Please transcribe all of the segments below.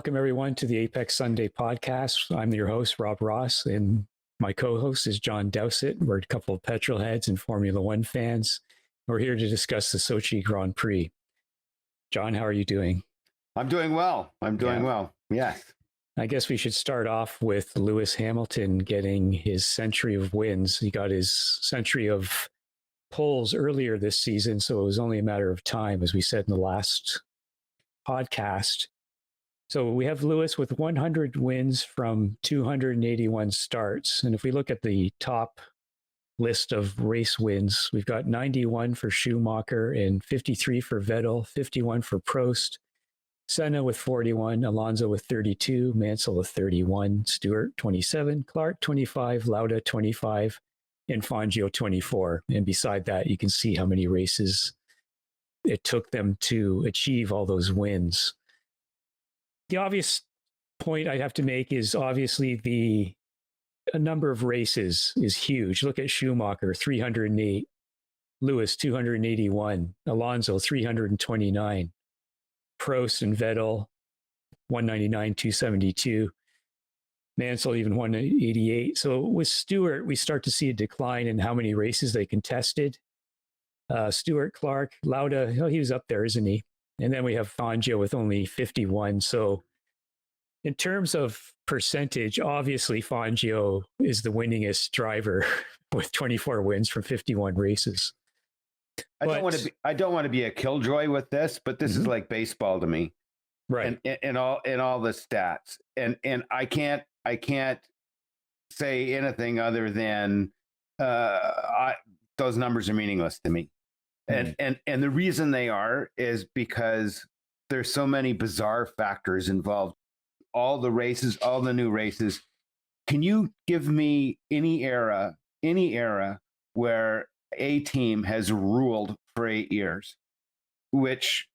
Welcome, everyone, to the Apex Sunday podcast. I'm your host, Rob Ross, and my co-host is John Dowsett. We're a couple of petrol heads and Formula One fans. We're here to discuss the Sochi Grand Prix. John, how are you doing? I'm doing well. Well. Yes. I guess we should start off with Lewis Hamilton getting his century of wins. He got his century of poles earlier this season, so it was only a matter of time, as we said in the last podcast. So we have Lewis with 100 wins from 281 starts. And if we look at the top list of race wins, we've got 91 for Schumacher and 53 for Vettel, 51 for Prost, Senna with 41, Alonso with 32, Mansell with 31, Stewart 27, Clark 25, Lauda 25, and Fangio 24. And beside that, you can see how many races it took them to achieve all those wins. The obvious point I have to make is obviously the number of races is huge. Look at Schumacher, 308, Lewis, 281, Alonso, 329, Prost and Vettel, 199, 272, Mansell, even 188. So with Stewart, we start to see a decline in how many races they contested. Stewart, Clark, Lauda, he was up there, isn't he? And then we have Fangio with only 51. So in terms of percentage, obviously Fangio is the winningest driver with 24 wins from 51 races. I don't want to be a killjoy with this, but this is like baseball to me. Right. And all the stats. And I can't say anything other than those numbers are meaningless to me. And the reason they are is because there's so many bizarre factors involved. All the races, all the new races. Can you give me any era where a team has ruled for 8 years, which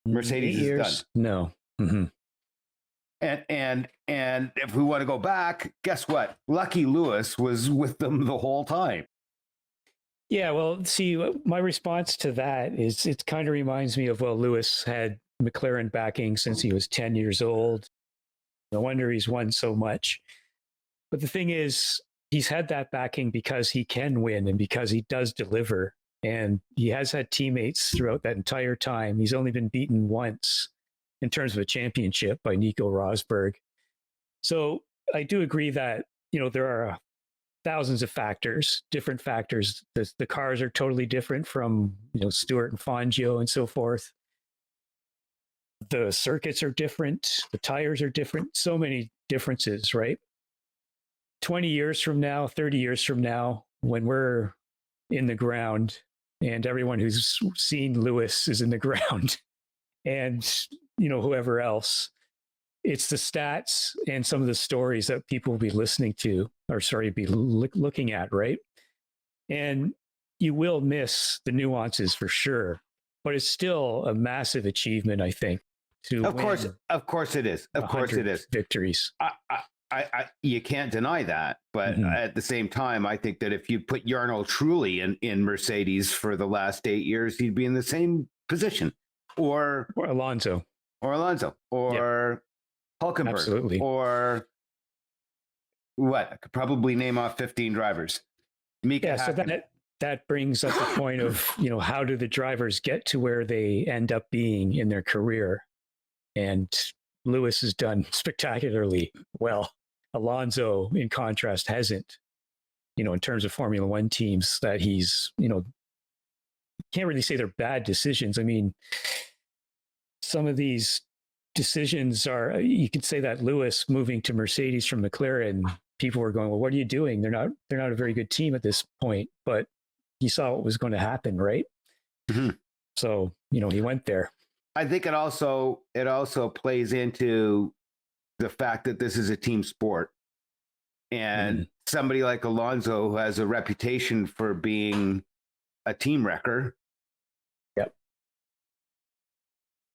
Mercedes has done? No. Mm-hmm. And if we want to go back, guess what? Lucky Lewis was with them the whole time. Yeah, well, see, my response to that is it kind of reminds me of, well, Lewis had McLaren backing since he was 10 years old. No wonder he's won so much. But the thing is, he's had that backing because he can win and because he does deliver. And he has had teammates throughout that entire time. He's only been beaten once in terms of a championship by Nico Rosberg. So I do agree that, there are thousands of factors, different factors. The cars are totally different from, Stewart and Fangio and so forth. The circuits are different. The tires are different. So many differences, right? 20 years from now, 30 years from now, when we're in the ground and everyone who's seen Lewis is in the ground and, whoever else, it's the stats and some of the stories that people will be listening to, be looking at, right? And you will miss the nuances for sure, but it's still a massive achievement, I think. Of course it is. Of course it is. Victories. You can't deny that, but at the same time, I think that if you put Jarno Trulli in Mercedes for the last 8 years, he'd be in the same position, or Alonso, or Hulkenberg, absolutely. Or what? I could probably name off 15 drivers. So that brings up the point of, how do the drivers get to where they end up being in their career? And Lewis has done spectacularly well. Alonso, in contrast, hasn't, in terms of Formula One teams that he's, can't really say they're bad decisions. I mean, some of these decisions are, you could say that Lewis moving to Mercedes from McLaren, people were going, well, what are you doing? They're not a very good team at this point, but he saw what was going to happen, right? Mm-hmm. So, he went there. I think it also plays into the fact that this is a team sport, and somebody like Alonso, who has a reputation for being a team wrecker. Yep.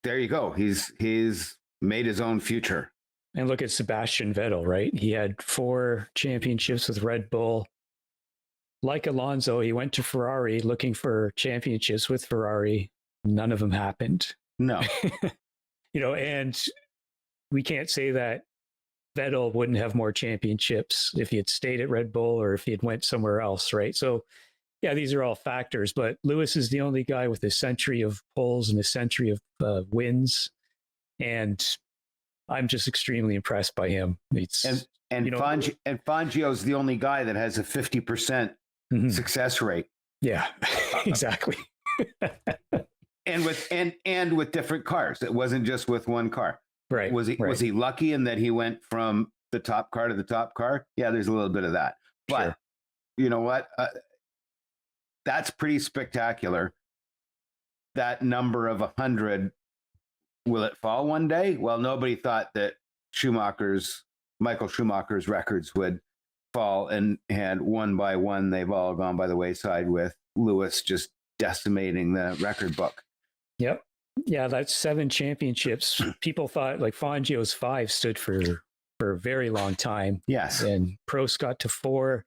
There you go. He's made his own future. And look at Sebastian Vettel, right? He had 4 championships with Red Bull. Like Alonso, he went to Ferrari looking for championships with Ferrari. None of them happened. No. And we can't say that Vettel wouldn't have more championships if he had stayed at Red Bull or if he had went somewhere else, right? So yeah, these are all factors, but Lewis is the only guy with a century of poles and a century of wins, and I'm just extremely impressed by him. It's and Fangio's the only guy that has a 50% success rate. Yeah, exactly. and with different cars. It wasn't just with one car. Right. Was he lucky in that he went from the top car to the top car? Yeah, there's a little bit of that. But sure. You know what? That's pretty spectacular. That number of 100, will it fall one day? Well, nobody thought that Michael Schumacher's records would fall, and one by one, they've all gone by the wayside with Lewis just decimating the record book. Yep. Yeah, that's 7 championships. People thought like Fangio's 5 stood for a very long time. Yes. And Prost got to 4,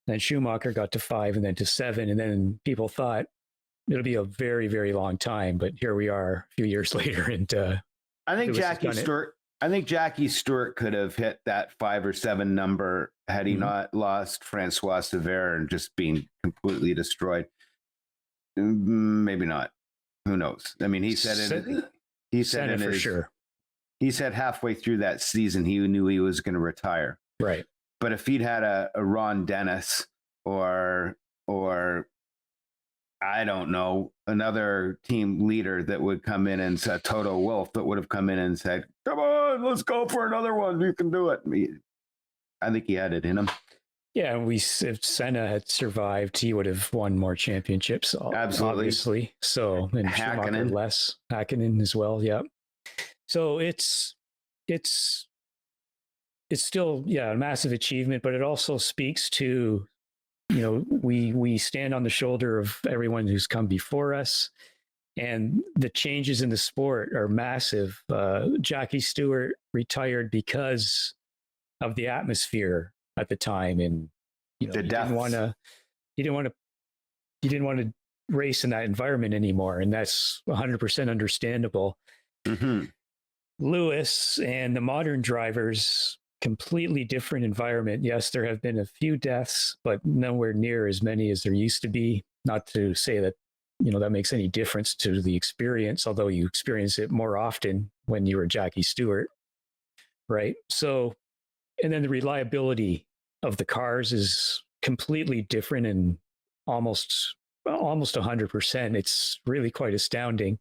then Schumacher got to 5, and then to 7. And then people thought it'll be a very, very long time. But here we are a few years later. And I think Jackie Stewart could have hit that 5 or 7 number had he not lost Francois Sever and just been completely destroyed. Maybe not. Who knows? I mean, he said it for sure. He said halfway through that season he knew he was going to retire. Right. But if he'd had a Ron Dennis or I don't know, another team leader that would come in and said Toto Wolff that would have come in and said, "Come on, let's go for another one. You can do it." I think he had it in him. Yeah, if Senna had survived, he would have won more championships. Absolutely. Obviously. So, and Schumacher less. Hakkinen as well. Yeah. So it's still, a massive achievement, but it also speaks to, we stand on the shoulder of everyone who's come before us, and the changes in the sport are massive. Jackie Stewart retired because of the atmosphere at the time, and he didn't want to race in that environment anymore, and that's 100% understandable. Lewis and the modern drivers, completely different environment. Yes, there have been a few deaths, but nowhere near as many as there used to be. Not to say that that makes any difference to the experience, although you experience it more often when you were Jackie Stewart, right? So, and then the reliability of the cars is completely different and almost 100%. It's really quite astounding.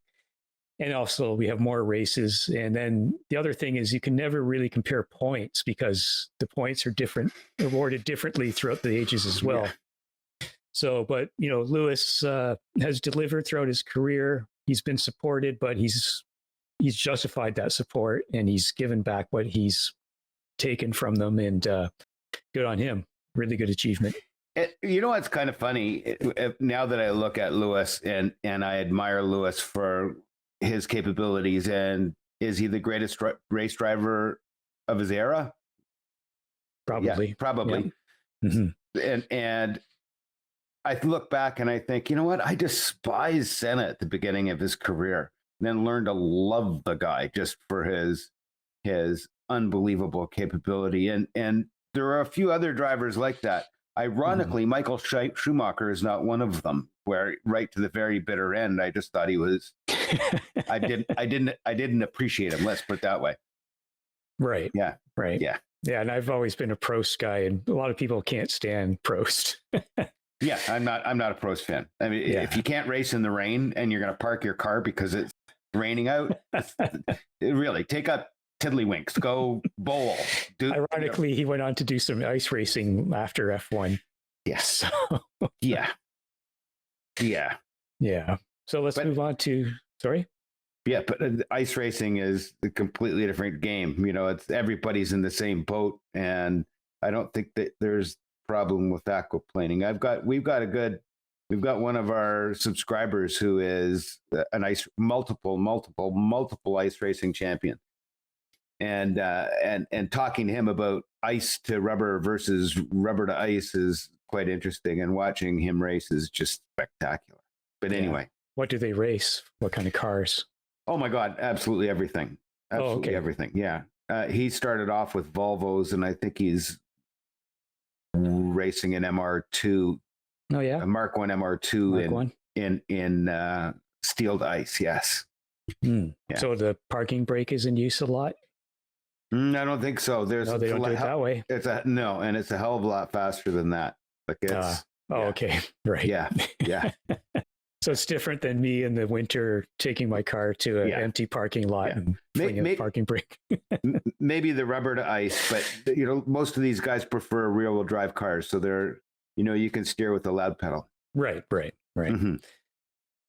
And also we have more races. And then the other thing is you can never really compare points because the points are awarded differently throughout the ages as well. Yeah. So, but, Lewis has delivered throughout his career. He's been supported, but he's justified that support, and he's given back what he's taken from them, and good on him. Really good achievement. What's kind of funny now that I look at Lewis and I admire Lewis for his capabilities, and is he the greatest race driver of his era? Probably. Yeah, probably. Yeah. And I look back and I think, you know what? I despised Senna at the beginning of his career, and then learned to love the guy just for his unbelievable capability. And there are a few other drivers like that. Ironically, Michael Schumacher is not one of them, where right to the very bitter end, I just thought he was, I didn't appreciate him. Let's put it that way. Right. Yeah. Right. Yeah. Yeah. And I've always been a Prost guy, and a lot of people can't stand Prost. Yeah. I'm not a Prost fan. I mean, if you can't race in the rain and you're going to park your car because it's raining out, really take up tiddlywinks, go bowl. Ironically, he went on to do some ice racing after F1. Yes. Yeah. Yeah. Yeah. So let's move on to, sorry? Yeah, but ice racing is a completely different game. It's everybody's in the same boat, and I don't think that there's a problem with aquaplaning. We've got one of our subscribers who is an multiple ice racing champion. And talking to him about ice to rubber versus rubber to ice is quite interesting, and watching him race is just spectacular. But anyway, what do they race? What kind of cars? Oh my God, absolutely everything. absolutely okay. everything. Yeah. He started off with Volvos, and I think he's racing an MR2, Oh yeah, a Mark 1 MR2 Mark One. in steeled ice. Yes. Hmm. Yeah. So the parking brake is in use a lot. I don't think so. No, they don't do it that way. It's a hell of a lot faster than that. Like it's Oh, yeah. okay, right. Yeah. So it's different than me in the winter taking my car to an empty parking lot and putting a parking brake. Maybe the rubber to ice, but most of these guys prefer rear-wheel drive cars, so they're you can steer with the loud pedal. Right. Mm-hmm.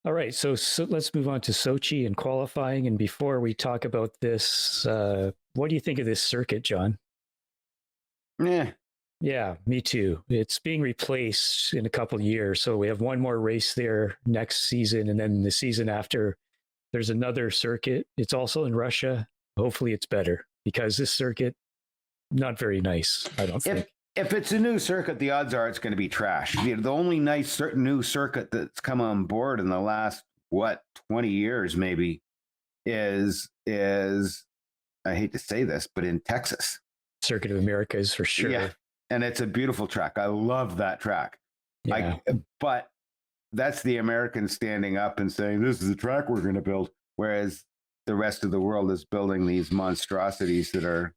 All right, so let's move on to Sochi and qualifying. And before we talk about this, what do you think of this circuit, John? Yeah. Yeah, me too. It's being replaced in a couple of years. So we have one more race there next season. And then the season after, there's another circuit. It's also in Russia. Hopefully it's better because this circuit, not very nice, I don't think. If it's a new circuit, the odds are it's going to be trash. The only nice new circuit that's come on board in the last, 20 years maybe is I hate to say this, but in Texas. Circuit of Americas for sure. Yeah. And it's a beautiful track. I love that track. Yeah. But that's the Americans standing up and saying, this is the track we're going to build. Whereas the rest of the world is building these monstrosities that are,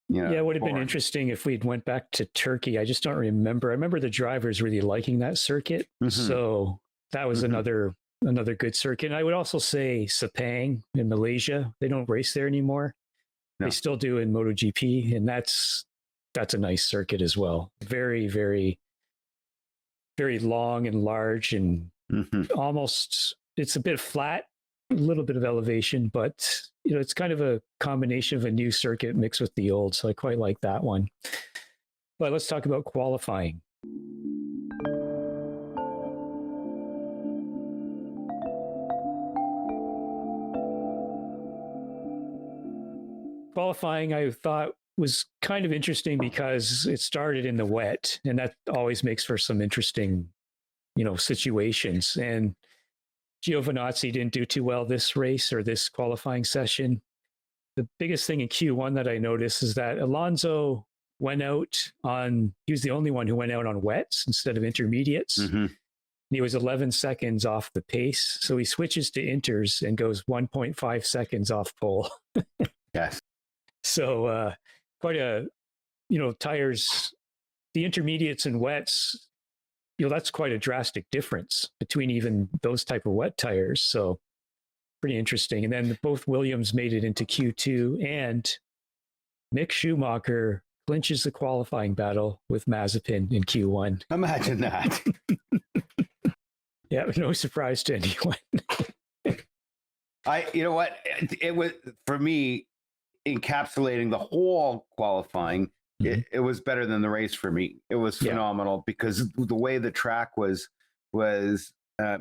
it would have been interesting if we'd went back to Turkey. I just don't remember. I remember the drivers really liking that circuit. Mm-hmm. So that was another good circuit. And I would also say Sepang in Malaysia. They don't race there anymore. No. They still do in MotoGP. And that's a nice circuit as well. Very, very, very long and large and almost, it's a bit flat, a little bit of elevation, but it's kind of a combination of a new circuit mixed with the old. So I quite like that one. But let's talk about qualifying. Qualifying, I thought, was kind of interesting because it started in the wet, and that always makes for some interesting, situations. And Giovinazzi didn't do too well this race or this qualifying session. The biggest thing in Q1 that I noticed is that Alonso went out he was the only one who went out on wets instead of intermediates. Mm-hmm. He was 11 seconds off the pace. So he switches to inters and goes 1.5 seconds off pole. Yes. So quite a, tires, the intermediates and wets, that's quite a drastic difference between even those type of wet tires. So pretty interesting. And then both Williams made it into Q2, and Mick Schumacher clinches the qualifying battle with Mazepin in Q1. Imagine that. Yeah, no surprise to anyone. You know what? It was, for me, encapsulating the whole qualifying, it was better than the race for me. It was phenomenal because the way the track was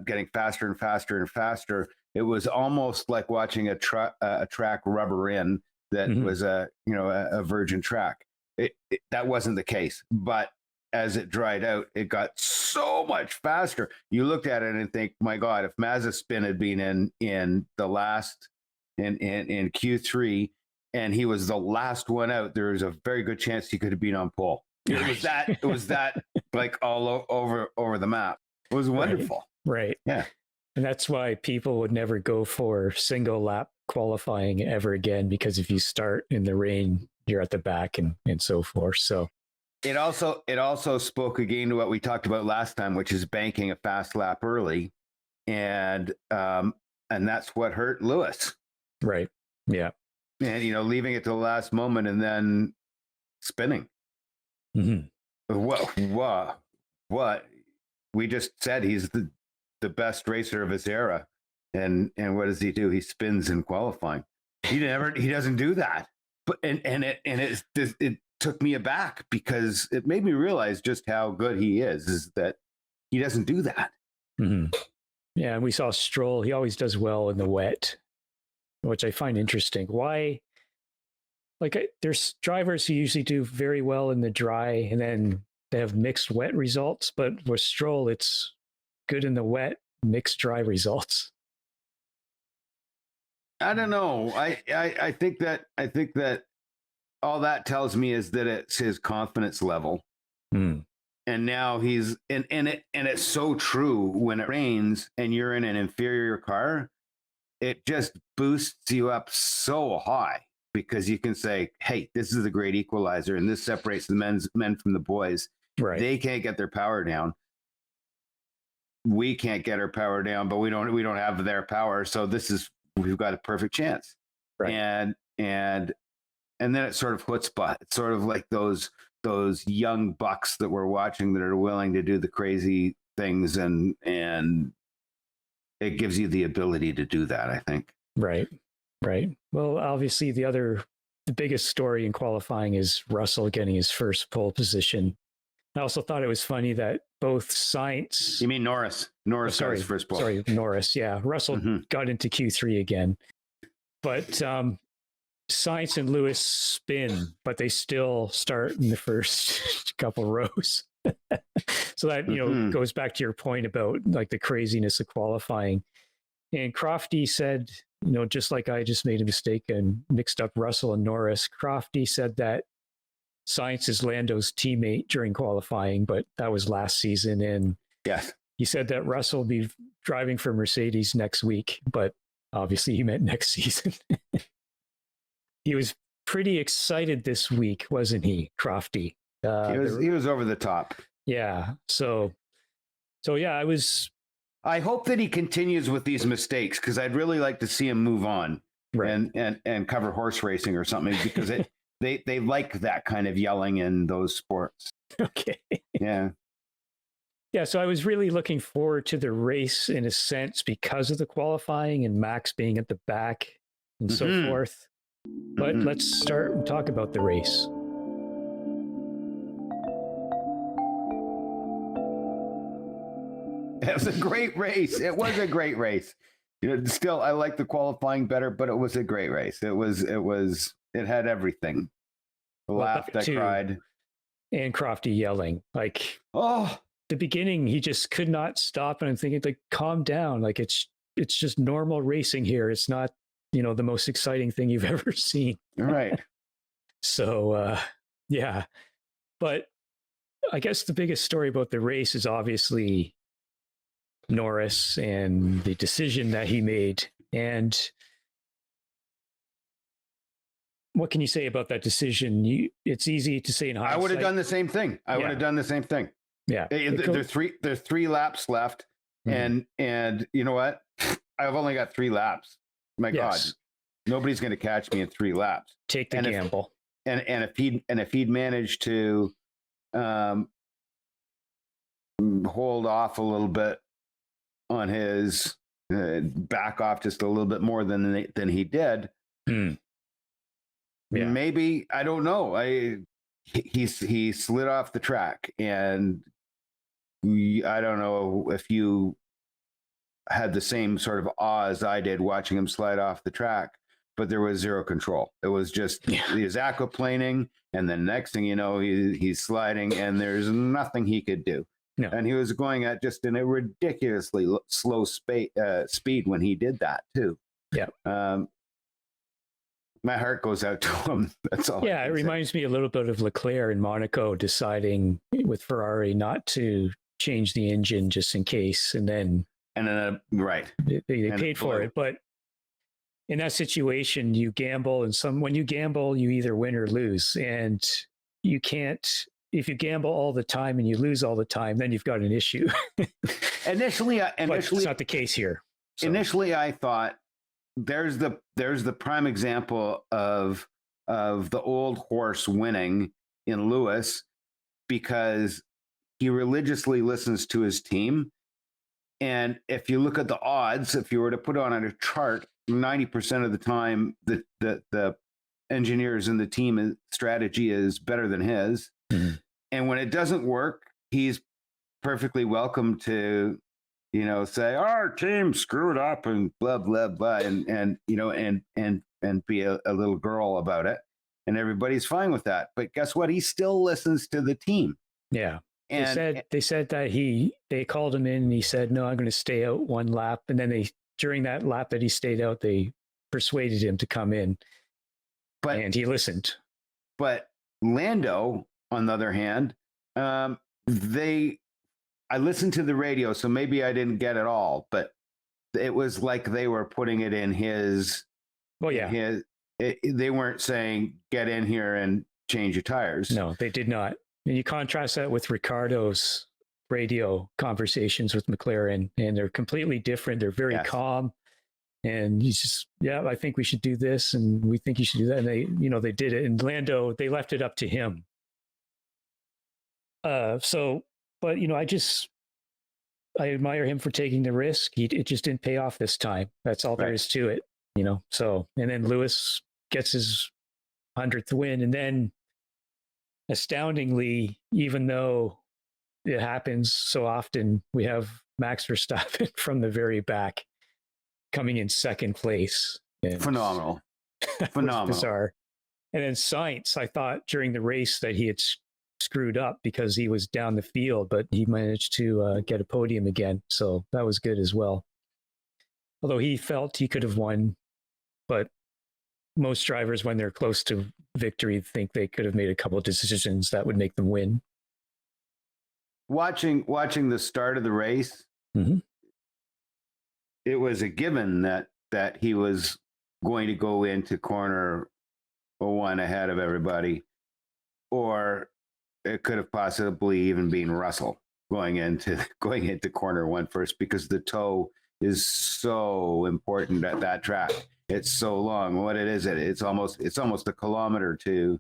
getting faster and faster and faster. It was almost like watching a track rubber in that was a virgin track. That wasn't the case, but as it dried out, it got so much faster. You looked at it and think, my God, if Mazepin had been in the last in Q3 and he was the last one out, there was a very good chance he could have been on pole. It was that like all over the map. It was wonderful. Right. Yeah. And that's why people would never go for single lap qualifying ever again, because if you start in the rain, you're at the back and so forth. So it also spoke again to what we talked about last time, which is banking a fast lap early. And that's what hurt Lewis. Right. Yeah. And, leaving it to the last moment and then spinning. Mm-hmm. What? We just said he's the best racer of his era. And what does he do? He spins in qualifying. He doesn't do that. But it took me aback because it made me realize just how good he is that he doesn't do that. Mm-hmm. Yeah, and we saw Stroll. He always does well in the wet, which I find interesting. Why? There's drivers who usually do very well in the dry, and then they have mixed wet results. But with Stroll, it's good in the wet, mixed dry results. I don't know. I think that all that tells me is that it's his confidence level. Mm. And now he's and it's so true. When it rains and you're in an inferior car, it just boosts you up so high because you can say, hey, this is a great equalizer, and this separates the men from the boys. Right. They can't get their power down. We can't get our power down, but we don't have their power. So we've got a perfect chance. Right. And then it's sort of chutzpah. It's sort of like those young bucks that we're watching that are willing to do the crazy things, and it gives you the ability to do that, I think. Right. Well, obviously the biggest story in qualifying is Russell getting his first pole position. I also thought it was funny that both Sainz... You mean Norris? Norris got his first pole. Sorry, Norris, yeah. Russell got into Q3 again. But Sainz and Lewis spin, but they still start in the first couple rows. So that, goes back to your point about like the craziness of qualifying. And Crofty said, just like I just made a mistake and mixed up Russell and Norris, Crofty said that Sainz is Lando's teammate during qualifying, but that was last season. And yes, he said that Russell will be driving for Mercedes next week, but obviously he meant next season. He was pretty excited this week, wasn't he, Crofty? He was over the top. Yeah. So yeah, I hope that he continues with these mistakes, because I'd really like to see him move on, right, and cover horse racing or something, because they like that kind of yelling in those sports. Okay. Yeah. Yeah. So I was really looking forward to the race in a sense because of the qualifying and Max being at the back and so forth. But let's start and talk about the race. It was a great race. It was a great race. Still, I like the qualifying better, but it was a great race. It had everything. I laughed, I cried. And Crofty yelling, like, the beginning, he just could not stop. And I'm thinking, like, calm down. Like, it's just normal racing here. It's not, the most exciting thing you've ever seen. Right. So, yeah. But I guess the biggest story about the race is obviously Norris and the decision that he made. And what can you say about that decision? It's easy to say in hindsight. I would have done the same thing. Yeah. There's three laps left. And you know what? I've only got 3 laps. My God, nobody's going to catch me in 3 laps. Take the gamble. And if he'd managed to hold off a little bit on his back off just a little bit more than he did, maybe, I don't know. He slid off the track, and I don't know if you had the same sort of awe as I did watching him slide off the track, but there was zero control. It was just he was aquaplaning, and then next thing you know, he's sliding, and there's nothing he could do. No. And he was going at just in a ridiculously slow speed when he did that too. Yeah. My heart goes out to him. That's all. Yeah, it reminds me a little bit of Leclerc in Monaco deciding with Ferrari not to change the engine just in case, and then right, they paid for it. But in that situation, you gamble, and when you gamble, you either win or lose, and you can't. If you gamble all the time and you lose all the time, then you've got an issue. Initially, but it's not the case here. So. Initially, I thought there's the prime example of the old horse winning in Lewis, because he religiously listens to his team. And if you look at the odds, if you were to put on a chart, 90% of the time, the engineers in the team strategy is better than his. Mm-hmm. And when it doesn't work, he's perfectly welcome to, say our team screwed up and blah blah blah, and be a little girl about it, and everybody's fine with that. But guess what? He still listens to the team. Yeah. And they said that they called him in and he said, no, I'm going to stay out 1 lap. And then during that lap that he stayed out, they persuaded him to come in, and he listened. But Lando, on the other hand, I listened to the radio, so maybe I didn't get it all, but it was like they were putting it in his. Well, yeah. They weren't saying, get in here and change your tires. No, they did not. And you contrast that with Ricardo's radio conversations with McLaren, and they're completely different. They're very calm. And he's just, I think we should do this, and we think you should do that. And they did it. And Lando, they left it up to him. But I admire him for taking the risk. It just didn't pay off this time. That's all there is to it, So, and then Lewis gets his 100th win, and then astoundingly, even though it happens so often, we have Max Verstappen from the very back coming in second place. Phenomenal. Bizarre. And then Sainz, I thought during the race that he had screwed up because he was down the field, but he managed to get a podium again. So that was good as well. Although he felt he could have won, but most drivers, when they're close to victory, think they could have made a couple of decisions that would make them win. Watching the start of the race, it was a given that he was going to go into corner 1 ahead of everybody, or it could have possibly even been Russell going into corner 1 first, because the toe is so important at that track. It's so long. What it is, it's almost a kilometer to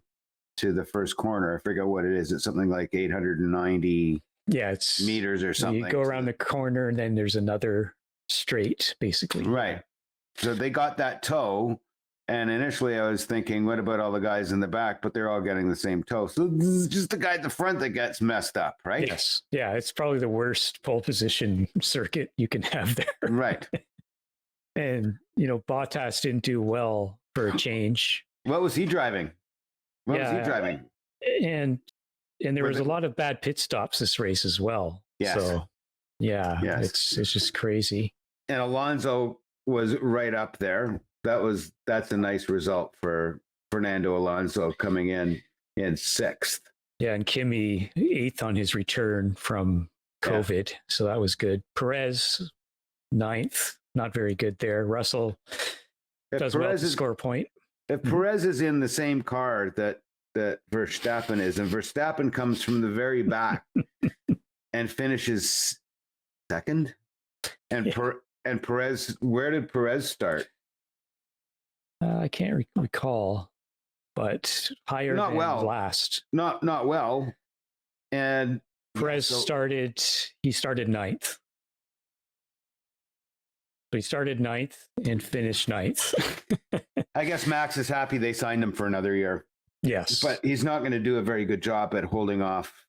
the first corner. I forget what it is. It's something like 890 meters or something. You go around the corner and then there's another straight, basically. Right. So they got that toe, and initially I was thinking, what about all the guys in the back? But they're all getting the same toe. So this is just the guy at the front that gets messed up, right? Yes. Yeah, it's probably the worst pole position circuit you can have there. Right. And, Bottas didn't do well for a change. What was he driving? And there was a lot of bad pit stops this race as well. Yes. So, it's just crazy. And Alonso was right up there. That's a nice result for Fernando Alonso, coming in 6th. Yeah, and Kimi 8th on his return from COVID. Yeah. So that was good. Perez 9th. Not very good there. Russell does well to score a point. If Perez is in the same car that Verstappen is, and Verstappen comes from the very back and finishes 2nd, and Perez, where did Perez start? I can't recall, but higher than last. Not well. And Perez started 9th. So he started 9th and finished 9th. I guess Max is happy they signed him for another year. Yes. But he's not going to do a very good job at holding off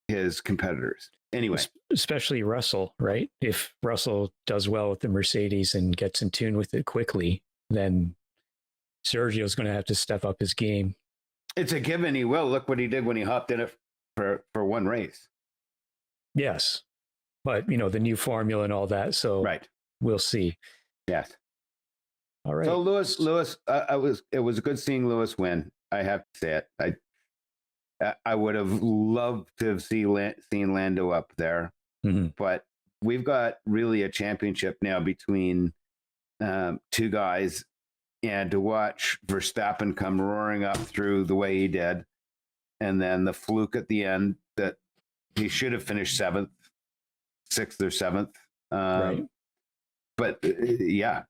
his competitors. Anyway. Especially Russell, right? If Russell does well with the Mercedes and gets in tune with it quickly, then Sergio's going to have to step up his game. It's a given he will. Look what he did when he hopped in it for one race. Yes. But, the new formula and all that. So right. We'll see. Yes. All right. So Lewis, it was good seeing Lewis win. I have to say it. I would have loved to have seen Lando up there, but we've got really a championship now between two guys, and to watch Verstappen come roaring up through the way he did, and then the fluke at the end that he should have finished 7th, 6th or 7th. Right. But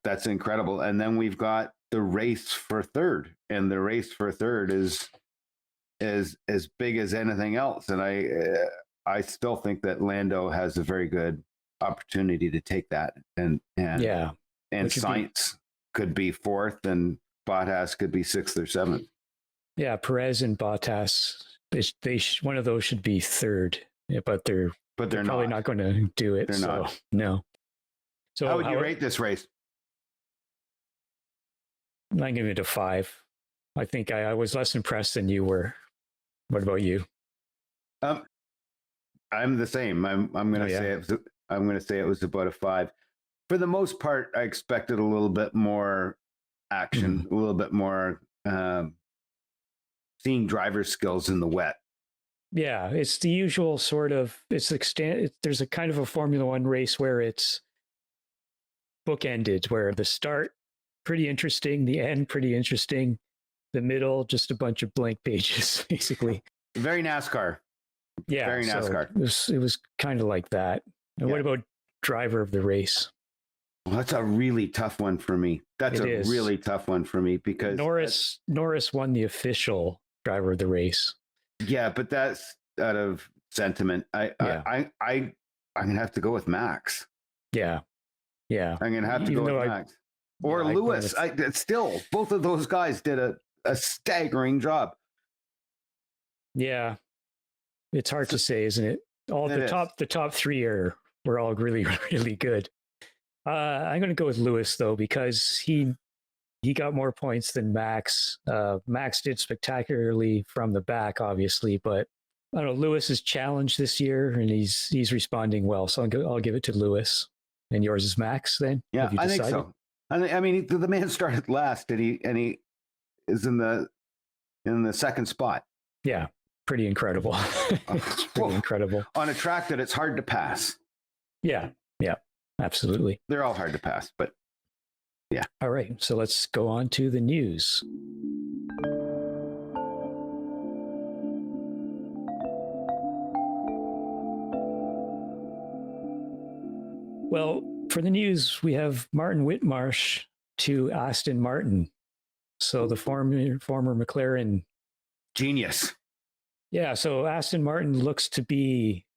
that's incredible. And then we've got the race for 3rd, and the race for 3rd is as big as anything else. And I still think that Lando has a very good opportunity to take that. And Sainz could be 4th, and Bottas could be 6th or 7th. Yeah, Perez and Bottas, one of those should be 3rd, but they're probably not going to do it. They're not. No. So how would you rate this race? I'm giving it a 5. I think I was less impressed than you were. What about you? I'm the same. I'm going to say it was about a 5. for the most part, I expected a little bit more action, a little bit more seeing driver skills in the wet. Yeah, it's the usual sort of, there's a kind of a Formula One race where it's bookended, where the start, pretty interesting, the end, pretty interesting, the middle, just a bunch of blank pages, basically. Very NASCAR. Yeah, very NASCAR. So it was kind of like that. And what about driver of the race? Well, that's a really tough one for me. Really tough one for me because Norris won the official driver of the race. Yeah, but that's out of sentiment. I'm gonna have to go with Max. Yeah. I'm gonna have to go with Max or Lewis. Still, both of those guys did a staggering job. Yeah, it's hard to say, isn't it? The top three were all really, really good. I'm going to go with Lewis though, because he got more points than Max. Max did spectacularly from the back, obviously, but I don't know. Lewis is challenged this year, and he's responding well. So I'll give it to Lewis. And yours is Max then? Yeah, I think so. I mean, the man started last, and he is in the second spot. Yeah, pretty incredible. It's pretty incredible on a track that it's hard to pass. Yeah, absolutely. They're all hard to pass, but yeah. All right, so let's go on to the news. Well, for the news, we have Martin Whitmarsh to Aston Martin. So the former McLaren genius. Yeah, so Aston Martin looks to be,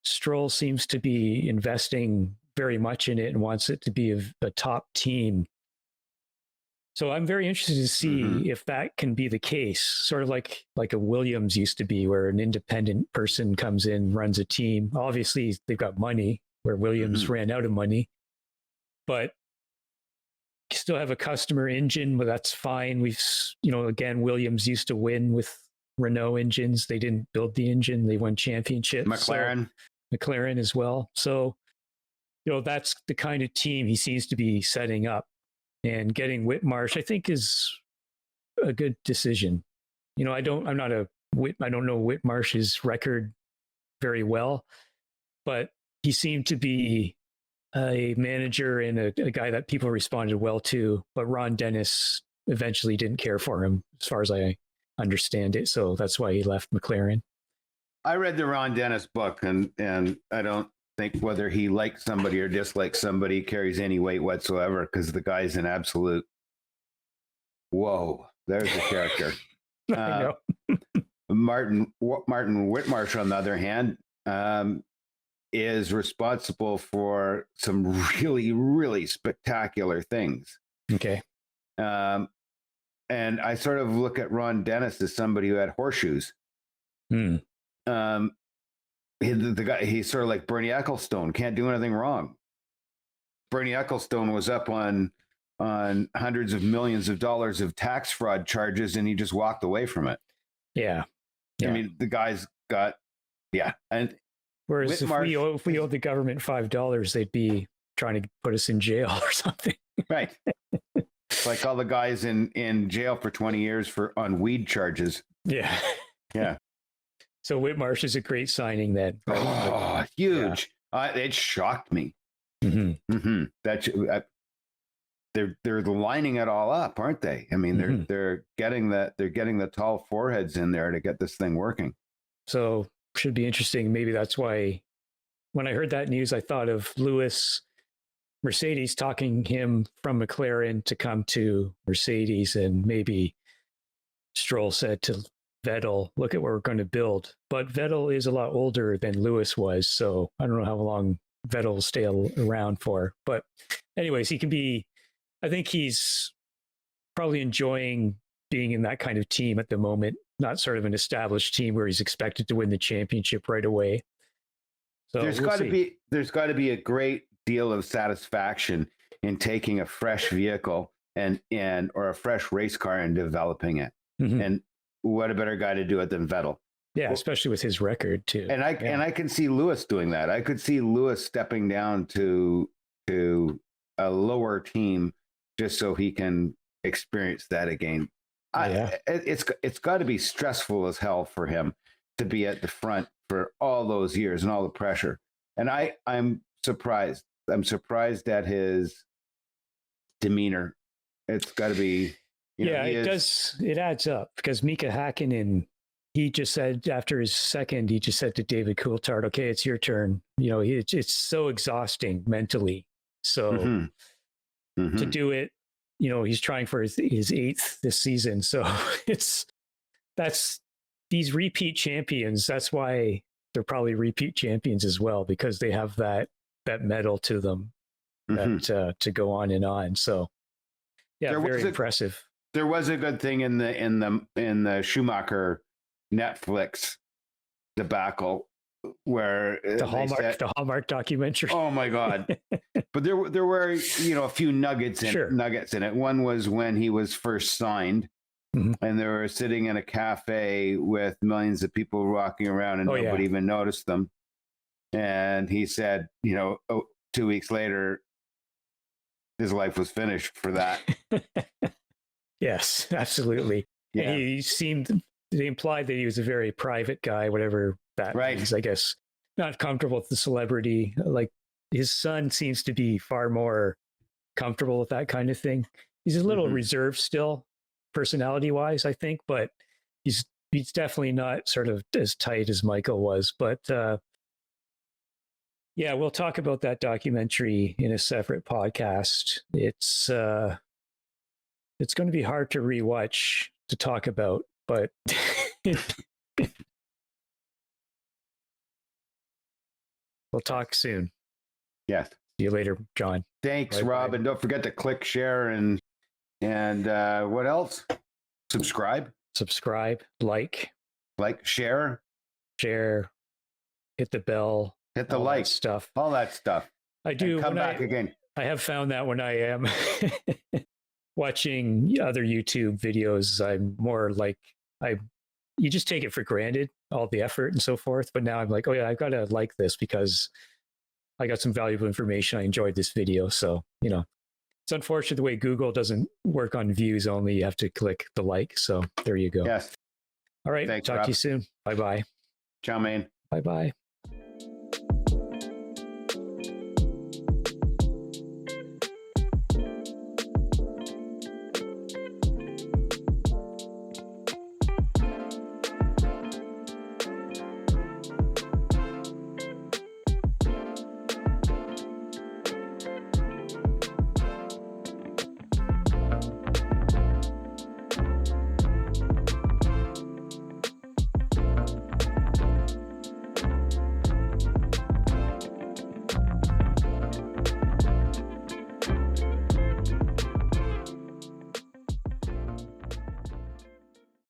Stroll seems to be investing very much in it and wants it to be a top team. So I'm very interested to see if that can be the case, sort of like a Williams used to be, where an independent person comes in, runs a team. Obviously, they've got money, where Williams ran out of money, but still have a customer engine, but that's fine. Again, Williams used to win with Renault engines. They didn't build the engine. They won championships. McLaren as well. So, that's the kind of team he seems to be setting up, and getting Whitmarsh, I think, is a good decision. I don't know Whitmarsh's record very well, but he seemed to be a manager and a guy that people responded well to, but Ron Dennis eventually didn't care for him, as far as I understand it. So that's why he left McLaren. I read the Ron Dennis book, and I don't think whether he likes somebody or dislikes somebody carries any weight whatsoever, because the guy's an absolute, whoa, there's a character. I know. Martin Whitmarsh, on the other hand, is responsible for some really, really spectacular things. Okay. And I sort of look at Ron Dennis as somebody who had horseshoes. The guy, he's sort of like Bernie Ecclestone, can't do anything wrong. Bernie Ecclestone was up on hundreds of millions of dollars of tax fraud charges, and he just walked away from it. Yeah. I mean, the guy's got, and whereas if we owed the government $5, they'd be trying to put us in jail or something. Right. Like all the guys in jail for 20 years on weed charges. Yeah. Yeah. So Whitmarsh is a great signing then. Oh, huge. Yeah. It shocked me. They're lining it all up, aren't they? I mean, they're getting the tall foreheads in there to get this thing working. So should be interesting. Maybe that's why when I heard that news, I thought of Mercedes talking him from McLaren to come to Mercedes, and maybe Stroll said to Vettel, look at what we're going to build. But Vettel is a lot older than Lewis was, so I don't know how long Vettel will stay around for. But anyways, I think he's probably enjoying being in that kind of team at the moment, not sort of an established team where he's expected to win the championship right away. So there's got to be a great deal of satisfaction in taking a fresh vehicle or a fresh race car and developing it. And what a better guy to do it than Vettel? Yeah, especially with his record too. And I can see Lewis doing that. I could see Lewis stepping down to to a lower team just so he can experience that again. It's got to be stressful as hell for him to be at the front for all those years and all the pressure. And I'm surprised. I'm surprised at his demeanor. It's got to be. It does. It adds up because Mika Hakkinen, he just said after his second, he just said to David Coulthard, "Okay, it's your turn." It's so exhausting mentally. So to do it, he's trying for his 8th this season. So that's these repeat champions. That's why they're probably repeat champions as well, because they have that medal to them to go on and on. So very impressive. There was a good thing in the Schumacher Netflix debacle where the Hallmark documentary. Oh my God! But there were a few nuggets in it. One was when he was first signed, and they were sitting in a cafe with millions of people walking around, and nobody even noticed them. And he said, 2 weeks later, his life was finished for that. Yes, absolutely. Yeah. And they implied that he was a very private guy, whatever that means, I guess. Not comfortable with the celebrity. Like his son seems to be far more comfortable with that kind of thing. He's a little reserved still, personality-wise, I think, but he's definitely not sort of as tight as Michael was. But we'll talk about that documentary in a separate podcast. It's going to be hard to rewatch to talk about, but we'll talk soon. Yes. See you later, John. Thanks, Rob. And don't forget to click, share, and what else? Subscribe, like, share, hit the bell, hit the like stuff, all that stuff. I do. And come back again. I have found that when I am watching other YouTube videos, I'm more like you just take it for granted, all the effort and so forth. But now I'm like, oh yeah, I've got to like this because I got some valuable information. I enjoyed this video. So, it's unfortunate the way Google doesn't work on views only. You have to click the like. So there you go. Yes. All right. Thanks, talk Rob. to you soon. Bye-bye. Ciao, man. Bye-bye.